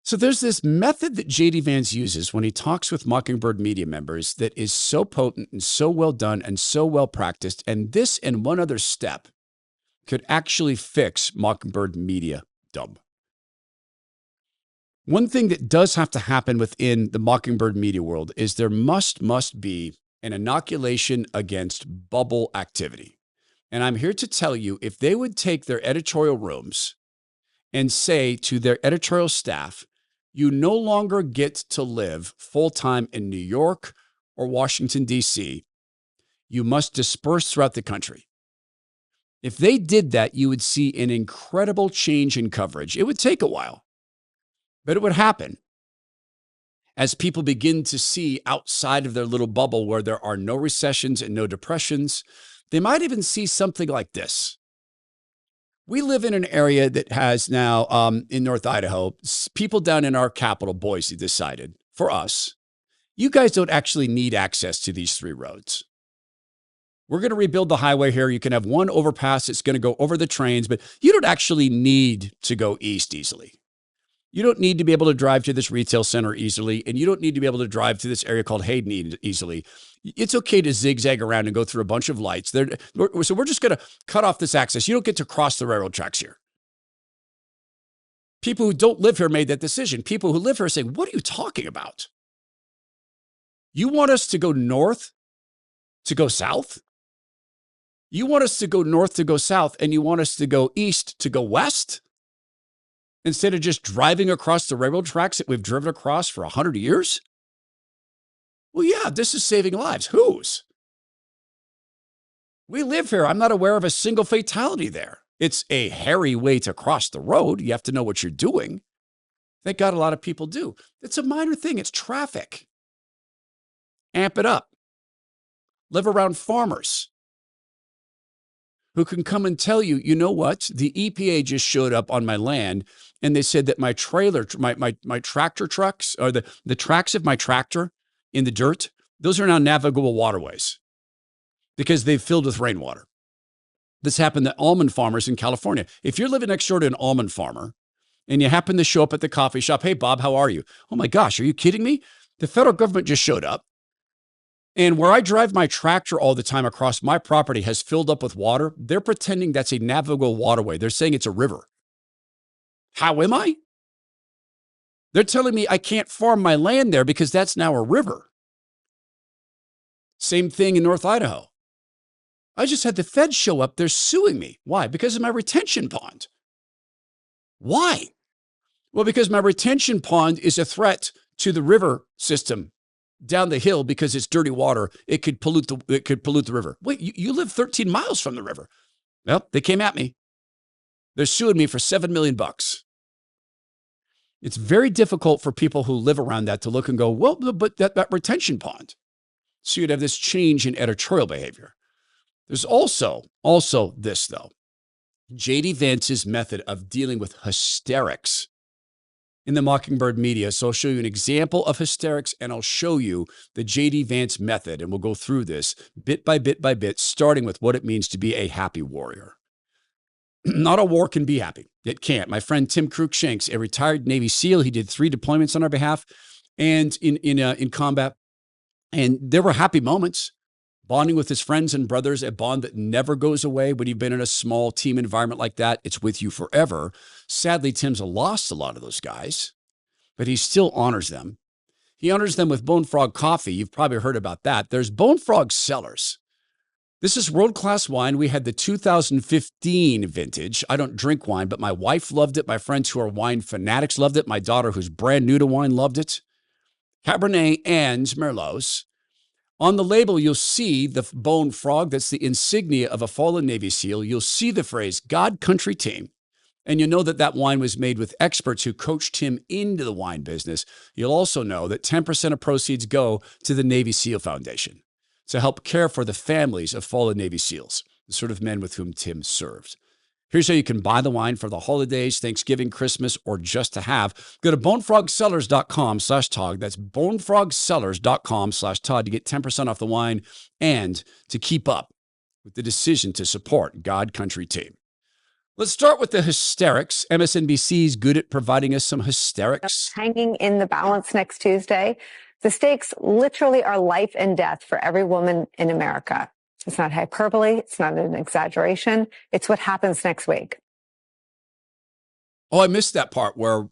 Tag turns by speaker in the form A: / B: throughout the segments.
A: So there's this method that JD Vance uses when he talks with Mockingbird Media members that is so potent and so well done and so well practiced. And this and one other step could actually fix Mockingbird Media dumb. One thing that does have to happen within the Mockingbird Media world is there must be an inoculation against bubble activity. And I'm here to tell you, if they would take their editorial rooms and say to their editorial staff, you no longer get to live full-time in New York or Washington, D.C. You must disperse throughout the country. If they did that, you would see an incredible change in coverage. It would take a while, but it would happen as people begin to see outside of their little bubble where there are no recessions and no depressions. They might even see something like this. We live in an area that has now, in North Idaho, people down in our capital, Boise, decided, for us, you guys don't actually need access to these 3 roads. We're going to rebuild the highway here. You can have one overpass that's going to go over the trains, but you don't actually need to go east easily. You don't need to be able to drive to this retail center easily, and you don't need to be able to drive to this area called Hayden easily. It's okay to zigzag around and go through a bunch of lights. So we're just going to cut off this access. You don't get to cross the railroad tracks here. People who don't live here made that decision. People who live here are saying, what are you talking about? You want us to go north to go south? You want us to go north to go south, and you want us to go east to go west? Instead of just driving across the railroad tracks that we've driven across for 100 years? Well, yeah, this is saving lives. Whose? We live here. I'm not aware of a single fatality there. It's a hairy way to cross the road. You have to know what you're doing. Thank God a lot of people do. It's a minor thing. It's traffic. Amp it up. Live around farmers who can come and tell you, you know what? The EPA just showed up on my land and they said that my trailer, my tractor trucks, or the tracks of my tractor in the dirt, those are now navigable waterways because they've filled with rainwater. This happened to almond farmers in California. If you're living next door to an almond farmer and you happen to show up at the coffee shop, hey, Bob, how are you? Oh my gosh, are you kidding me? The federal government just showed up. And where I drive my tractor all the time across my property has filled up with water. They're pretending that's a navigable waterway. They're saying it's a river. How am I? They're telling me I can't farm my land there because that's now a river. Same thing in North Idaho. I just had the feds show up. They're suing me. Why? Because of my retention pond. Why? Well, because my retention pond is a threat to the river system down the hill because it's dirty water. It could pollute the river. Wait, you live 13 miles from the river. Well, they came at me. They're suing me for $7 million. It's very difficult for people who live around that to look and go, well, but that retention pond. So you'd have this change in editorial behavior. There's also this, though. JD Vance's method of dealing with hysterics in the Mockingbird Media. So I'll show you an example of hysterics, and I'll show you the JD Vance method, and we'll go through this bit by bit, starting with what it means to be a happy warrior. Not all war can be happy. It can't. My friend Tim Cruikshanks, a retired Navy SEAL, he did 3 deployments on our behalf and in combat, and there were happy moments. Bonding with his friends and brothers, a bond that never goes away. When you've been in a small team environment like that, it's with you forever. Sadly, Tim's lost a lot of those guys, but he still honors them. He honors them with Bone Frog coffee. You've probably heard about that. There's Bone Frog Cellars. This is world-class wine. We had the 2015 vintage. I don't drink wine, but my wife loved it. My friends who are wine fanatics loved it. My daughter, who's brand new to wine, loved it. Cabernet and Merlots. On the label, you'll see the Bone Frog. That's the insignia of a fallen Navy SEAL. You'll see the phrase, God Country Team. And you know that that wine was made with experts who coached him into the wine business. You'll also know that 10% of proceeds go to the Navy SEAL Foundation to help care for the families of fallen Navy SEALs, the sort of men with whom Tim served. Here's how you can buy the wine for the holidays, Thanksgiving, Christmas, or just to have. Go to bonefrogsellers.com/Todd. That's bonefrogsellers.com/Todd to get 10% off the wine and to keep up with the decision to support God Country Team. Let's start with the hysterics. MSNBC's good at providing us some hysterics.
B: Hanging in the balance next Tuesday. The stakes literally are life and death for every woman in America. It's not hyperbole. It's not an exaggeration. It's what happens next week.
A: Oh, I missed that part where,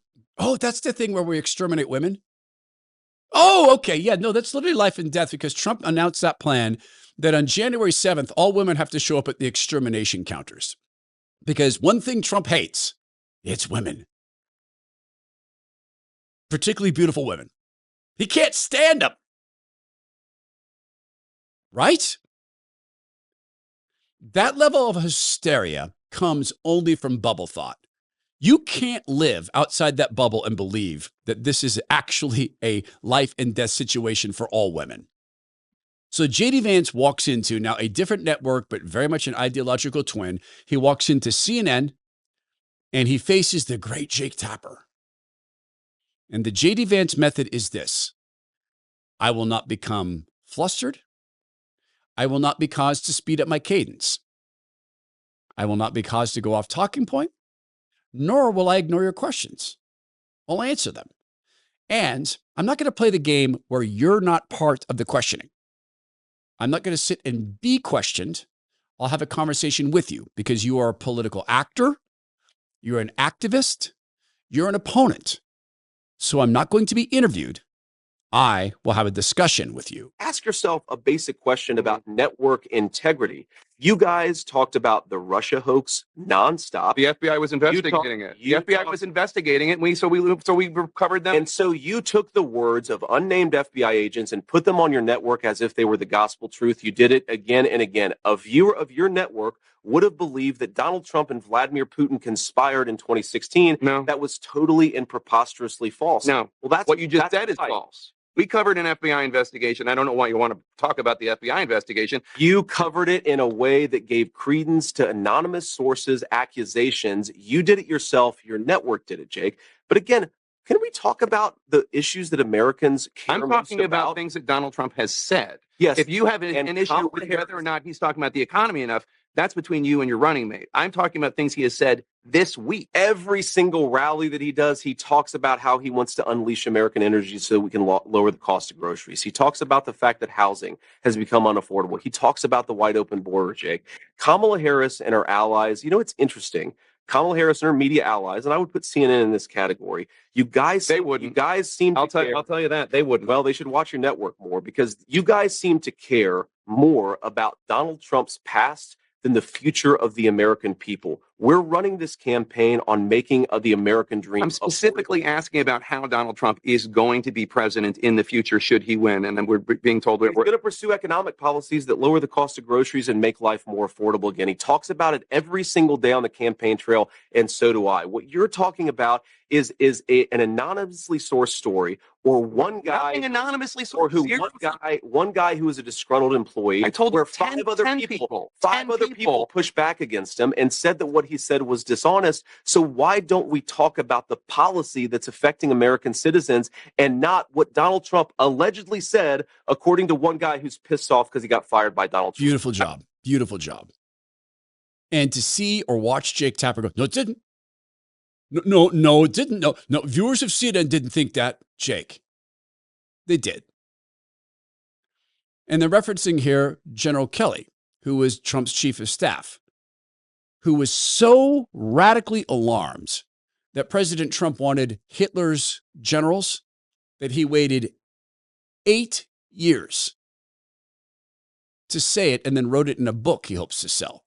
A: that's the thing where we exterminate women? Oh, okay. Yeah, no, that's literally life and death because Trump announced that plan that on January 7th, all women have to show up at the extermination counters. Because one thing Trump hates, it's women. Particularly beautiful women. He can't stand them. Right? That level of hysteria comes only from bubble thought. You can't live outside that bubble and believe that this is actually a life and death situation for all women. So J.D. Vance walks into now a different network, but very much an ideological twin. He walks into CNN and he faces the great Jake Tapper. And the J.D. Vance method is this. I will not become flustered. I will not be caused to speed up my cadence. I will not be caused to go off talking point, nor will I ignore your questions. I'll answer them. And I'm not going to play the game where you're not part of the questioning. I'm not going to sit and be questioned. I'll have a conversation with you because you are a political actor. You're an activist. You're an opponent. So I'm not going to be interviewed. I will have a discussion with you.
C: Ask yourself a basic question about network integrity. You guys talked about the Russia hoax nonstop.
D: The FBI was investigating it. The FBI was investigating it, and so we covered them.
C: And so you took the words of unnamed FBI agents and put them on your network as if they were the gospel truth. You did it again and again. A viewer of your network would have believed that Donald Trump and Vladimir Putin conspired in 2016.
D: No.
C: That was totally and preposterously false.
D: No.
C: Well, that's
D: what you just said is
C: right.
D: false. We covered an FBI investigation. I don't know why you want to talk about the FBI investigation.
C: You covered it in a way that gave credence to anonymous sources' accusations. You did it yourself. Your network did it, Jake. But again, can we talk about the issues that Americans care
D: I'm talking about things that Donald Trump has said.
C: Yes.
D: If you have an issue with whether or not he's talking about the economy enough, that's between you and your running mate. I'm talking about things he has said this week.
C: Every single rally that he does, he talks about how he wants to unleash American energy so we can lower the cost of groceries. He talks about the fact that housing has become unaffordable. He talks about the wide open border, Jake. Kamala Harris and her allies, it's interesting. Kamala Harris and her media allies, and I would put CNN in this category. You guys,
D: they wouldn't.
C: You guys seem to care.
D: I'll tell you that they wouldn't.
C: Well, they should watch your network more because you guys seem to care more about Donald Trump's past than the future of the American people. We're running this campaign on making the American dream.
D: I'm specifically asking about how Donald Trump is going to be president in the future should he win. And then we're being told
C: he's going to pursue economic policies that lower the cost of groceries and make life more affordable again. He talks about it every single day on the campaign trail, and so do I. What you're talking about is an anonymously sourced story, or one guy
D: anonymously sourced,
C: or one guy who is a disgruntled employee.
D: I told
C: where
D: five other
C: people pushed back against him and said that what he said was dishonest. So why don't we talk about the policy that's affecting American citizens and not what Donald Trump allegedly said, according to one guy who's pissed off because he got fired by Donald Trump?
A: Beautiful job. Beautiful job. And to see or watch Jake Tapper go, no, it didn't. No, it didn't. No, viewers of CNN didn't think that, Jake. They did. And they're referencing here General Kelly, who was Trump's chief of staff, who was so radically alarmed that President Trump wanted Hitler's generals that he waited 8 years to say it and then wrote it in a book he hopes to sell.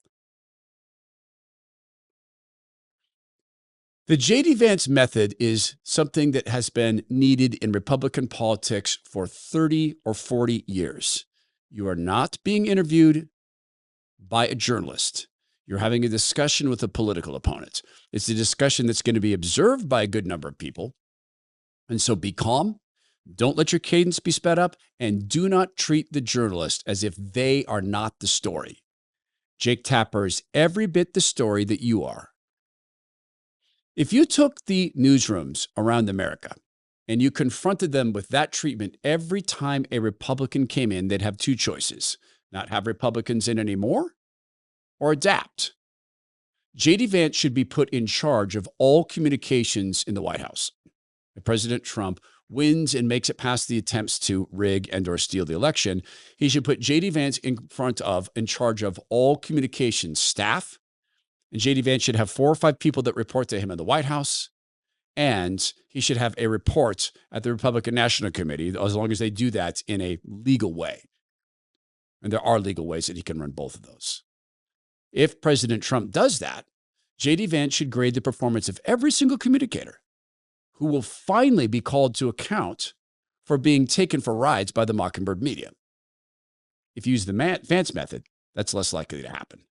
A: The J.D. Vance method is something that has been needed in Republican politics for 30 or 40 years. You are not being interviewed by a journalist. You're having a discussion with a political opponent. It's a discussion that's going to be observed by a good number of people. And so be calm. Don't let your cadence be sped up. And do not treat the journalist as if they are not the story. Jake Tapper is every bit the story that you are. If you took the newsrooms around America and you confronted them with that treatment every time a Republican came in, they'd have two choices: not have Republicans in anymore or adapt. J.D. Vance should be put in charge of all communications in the White House. If President Trump wins and makes it past the attempts to rig and or steal the election, he should put J.D. Vance in charge of all communications staff. And J.D. Vance should have 4 or 5 people that report to him in the White House. And he should have a report at the Republican National Committee, as long as they do that in a legal way. And there are legal ways that he can run both of those. If President Trump does that, J.D. Vance should grade the performance of every single communicator who will finally be called to account for being taken for rides by the Mockingbird Media. If you use the Vance method, that's less likely to happen.